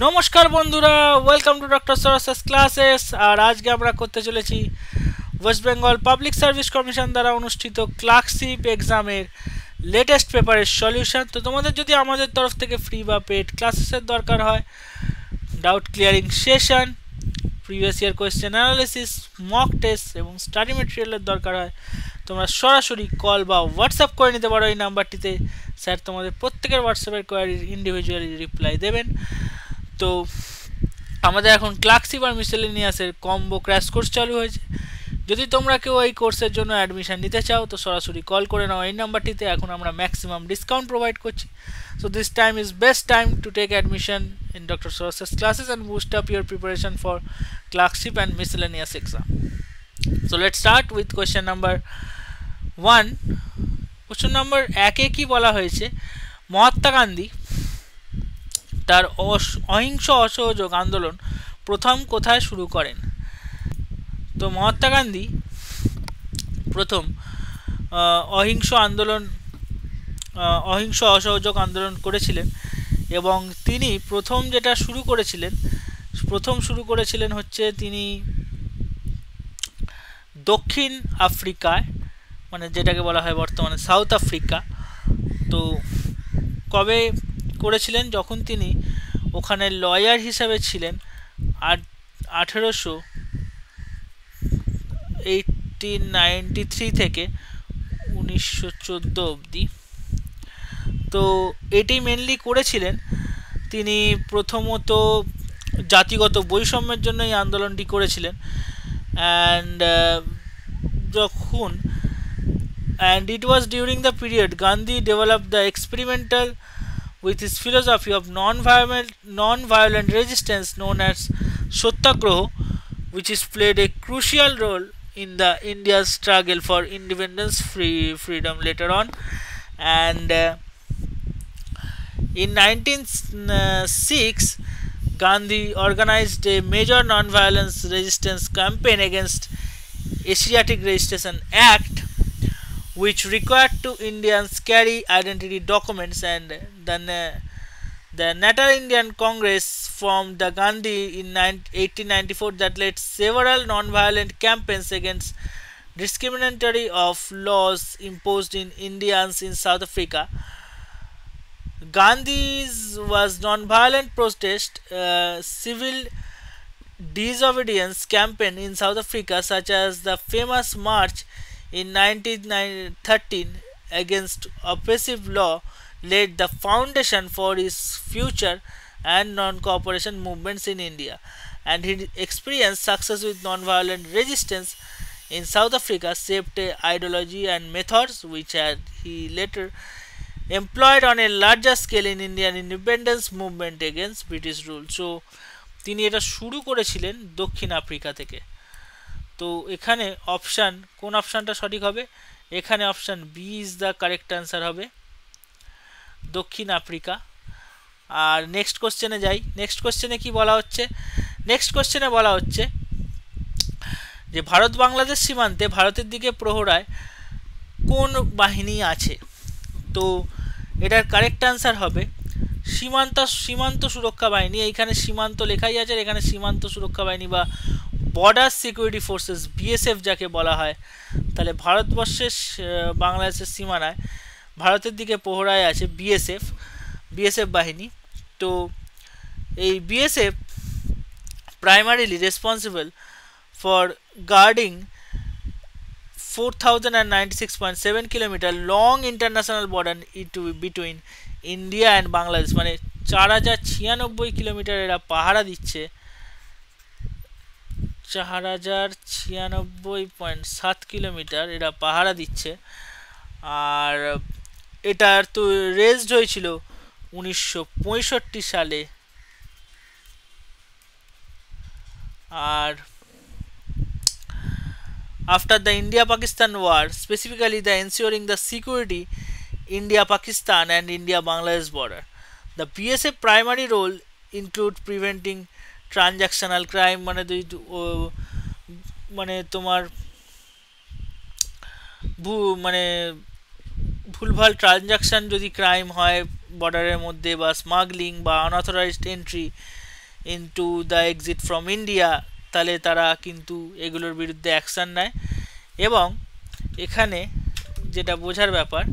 নমস্কার বন্ধুরা, welcome to doctor সরসেস classes. আর আজকে আমরা করতে চলেছি West Bengal public service commission দ্বারা অনুষ্ঠিত ক্লার্কশিপ এক্সামের লেটেস্ট পেপারের সলিউশন। তো তোমাদের যদি আমাদের তরফ থেকে ফ্রি বা পেড ক্লাসেসের দরকার হয়, doubt clearing session, previous year question analysis, mock test এবং স্টাডি মেটেরিয়ালের দরকার হয়, তোমরা সরাসরি কল বা হোয়াটসঅ্যাপ করে নিতে পারো এই নাম্বারটিতে। স্যার তোমাদের প্রত্যেকের হোয়াটসঅ্যাপের কোয়ারির ইন্ডিভিজুয়ালি রিপ্লাই দেবেন। তো আমাদের এখন ক্লার্কশিপ আর মিসেলেনিয়াসের কম্বো ক্র্যাশ কোর্স চালু হয়েছে। যদি তোমরা কেউ এই কোর্সের জন্য অ্যাডমিশন নিতে চাও তো সরাসরি কল করে নাও এই নাম্বারটিতে। এখন আমরা ম্যাক্সিমাম ডিসকাউন্ট প্রোভাইড করছি। So this time is best time to take admission in Dr. Soros's classes and boost up your preparation for clerkship and miscellaneous exam. So let's start with question number 1. Question number 1 কি বলা হয়েছে, মহাত্মা গান্ধী তার অহিংস অসহযোগ আন্দোলন প্রথম কোথায় শুরু করেন? তো মহাত্মা গান্ধী প্রথম অহিংস অসহযোগ আন্দোলন করেছিলেন এবং তিনি প্রথম শুরু করেছিলেন হচ্ছে তিনি দক্ষিণ আফ্রিকায়, মানে যেটাকে বলা হয় বর্তমানে সাউথ আফ্রিকা। তো কবে করেছিলেন? যখন তিনি ওখানে লয়ার হিসাবে ছিলেন 1893 থেকে 1914 অবধি। তো এটি মেনলি করেছিলেন তিনি প্রথমত জাতিগত বৈষম্যের জন্য এই আন্দোলনটি করেছিলেন। and it was during the period Gandhi developed the experimental with his philosophy of non-violent resistance known as Satyagraha, which is played a crucial role in the India's struggle for independence freedom later on. And in 1906 Gandhi organized a major non-violence resistance campaign against Asiatic Registration Act, which required to Indians carry identity documents, and the Natal Indian Congress formed the Gandhi in 1894 that led several non-violent campaigns against discriminatory of laws imposed in Indians in South Africa. Gandhi's was non-violent protest, civil disobedience campaign in South Africa, such as the famous march in 1913 against oppressive law, laid the foundation for his future and non-cooperation movements in India. And his experienced success with non-violent resistance in South Africa shaped a ideology and methods which he later employed on a larger scale in Indian independence movement against British rule. So তিনি এটা শুরু করেছিলেন দক্ষিণ Africa থেকে। তো এখানে কোন অপশানটা সঠিক হবে? এখানে option B is the correct answer হবে, দক্ষিণ আফ্রিকা। আর নেক্সট কোশ্চেনে যাই। নেক্সট কোশ্চেনে কি বলা হচ্ছে? নেক্সট কোশ্চেনে বলা হচ্ছে যে ভারত বাংলাদেশ সীমান্তে ভারতের দিকে প্রহরায় কোন বাহিনী আছে? তো এটার কারেক্ট অ্যান্সার হবে সীমান্ত সুরক্ষা বাহিনী। এইখানে সীমান্ত লেখাই আছে, এখানে সীমান্ত সুরক্ষা বাহিনী বা বর্ডার সিকিউরিটি ফোর্সেস, বিএসএফ যাকে বলা হয়। তাহলে ভারতবর্ষের বাংলাদেশের সীমানায় ভারতের দিকে প্রহরায় আছে বিএসএফ বাহিনী। তো এই BSF primarily responsible for guarding 4096.7 kilometre long international border between India and Bangladesh, মানে 4096 কিলোমিটার এরা পাহারা দিচ্ছে, 4096.7 কিলোমিটার এরা পাহারা দিচ্ছে। আর এটার তো রেজড হয়েছিল 1965 সালে। আর after the India-Pakistan war, specifically the ensuring the security India-Pakistan and India-Bangladesh border. The BSF primary role include preventing transactional crime, মানে তোমার ভুলভাল ট্রানজাকশান যদি ক্রাইম হয় বর্ডারের মধ্যে বা স্মাগলিং বা unauthorised entry into the exit from India, তাহলে তারা কিন্তু এগুলোর বিরুদ্ধে অ্যাকশান নেয়। এবং এখানে যেটা বোঝার ব্যাপার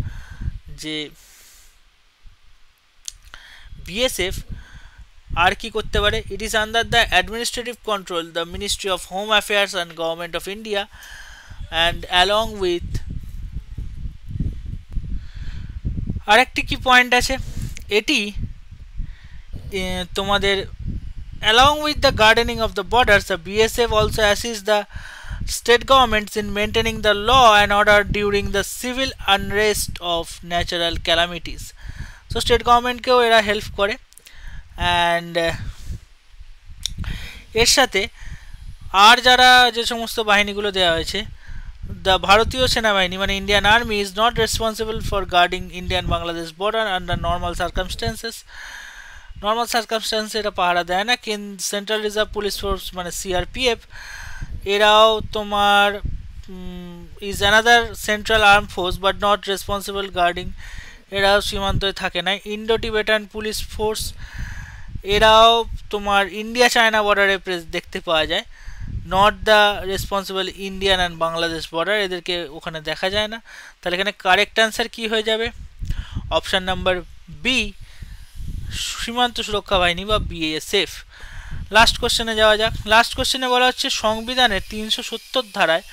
যে বিএসএফ আর কি করতে পারে, it is under the administrative control the ministry of home affairs and government of India and along with আরেকটি কি পয়েন্ট আছে, এটি তোমাদের along with the gardening of the borders, the BSF also assists the state governments in maintaining the law and order during the civil unrest of natural calamities. So state government কেও এরা help করে। And এর সাথে আর যারা যে সমস্ত বাহিনীগুলো দেওয়া হয়েছে, দ্য ভারতীয় সেনাবাহিনী মানে Indian army is not responsible for guarding Indian Bangladesh border under normal circumstances. Normal সার্কামস্টেন্সে এটা পাহারা দেয় না। সেন্ট্রাল রিজার্ভ পুলিশ ফোর্স মানে সিআরপিএফ, এরাও তোমার is another central arm force but not responsible guarding, এরাও সীমান্তে থাকে না। ইন্ডো টিবেটান পুলিশ ফোর্স, এরাও তোমার ইন্ডিয়া চায়না বর্ডারে দেখতে পাওয়া যায়, not the responsible Indian and Bangladesh border, এদেরকে ওখানে দেখা যায় না। তাহলে এখানে কারেক্ট অ্যান্সার কী হয়ে যাবে? অপশান নাম্বার বি, সীমান্ত সুরক্ষা বাহিনী বা বিএসএফ। লাস্ট কোশ্চেনে যাওয়া যাক। লাস্ট কোশ্চেনে বলা হচ্ছে সংবিধানের 370 ধারায়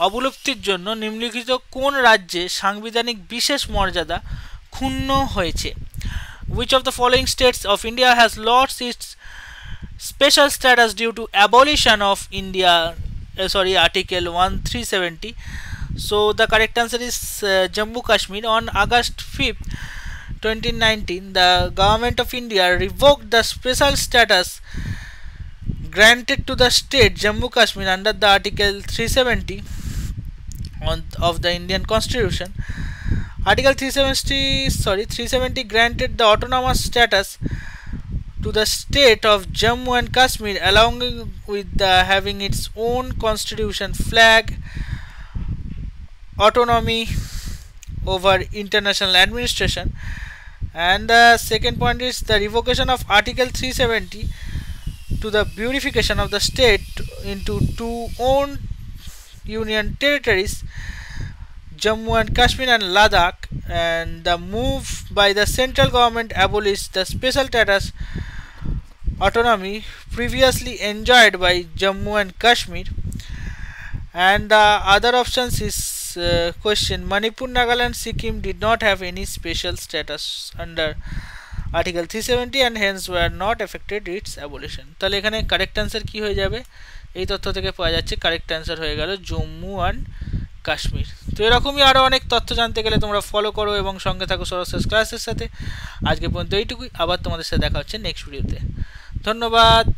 অবলুপ্তির জন্য নিম্নলিখিত কোন রাজ্যে সাংবিধানিক বিশেষ মর্যাদা ক্ষুণ্ণ হয়েছে? Which of the following states of India has lost its special status due to abolition of Article 1370? So the correct answer is Jammu Kashmir. On August 5th 2019, the government of India revoked the special status granted to the state Jammu Kashmir under the Article 370 of the Indian Constitution. Article 370 granted the autonomous status to the state of Jammu and Kashmir along with having its own constitution, flag, autonomy over international administration. And the second point is the revocation of Article 370 to the purification of the state into two own union territories, Jammu and Kashmir and Ladakh, and the move by the central government abolished the special status autonomy previously enjoyed by Jammu and Kashmir. And the other options is question, Manipur, Nagaland, Sikkim did not have any special status under Article 370 and hence were not affected its abolition. তাহলে এখানে correct answer কি হয়ে যাবে? এই তথ্য থেকে পাওয়া যাচ্ছে কারেক্ট অ্যান্সার হয়ে গেল জম্মু অ্যান্ড কাশ্মীর। তো এরকমই আরও অনেক তথ্য জানতে গেলে তোমরা ফলো করো এবং সঙ্গে থাকো সরস্বতী ক্লাসের সাথে। আজকে পর্যন্ত এইটুকুই, আবার তোমাদের সাথে দেখা হচ্ছে নেক্সট ভিডিওতে। ধন্যবাদ।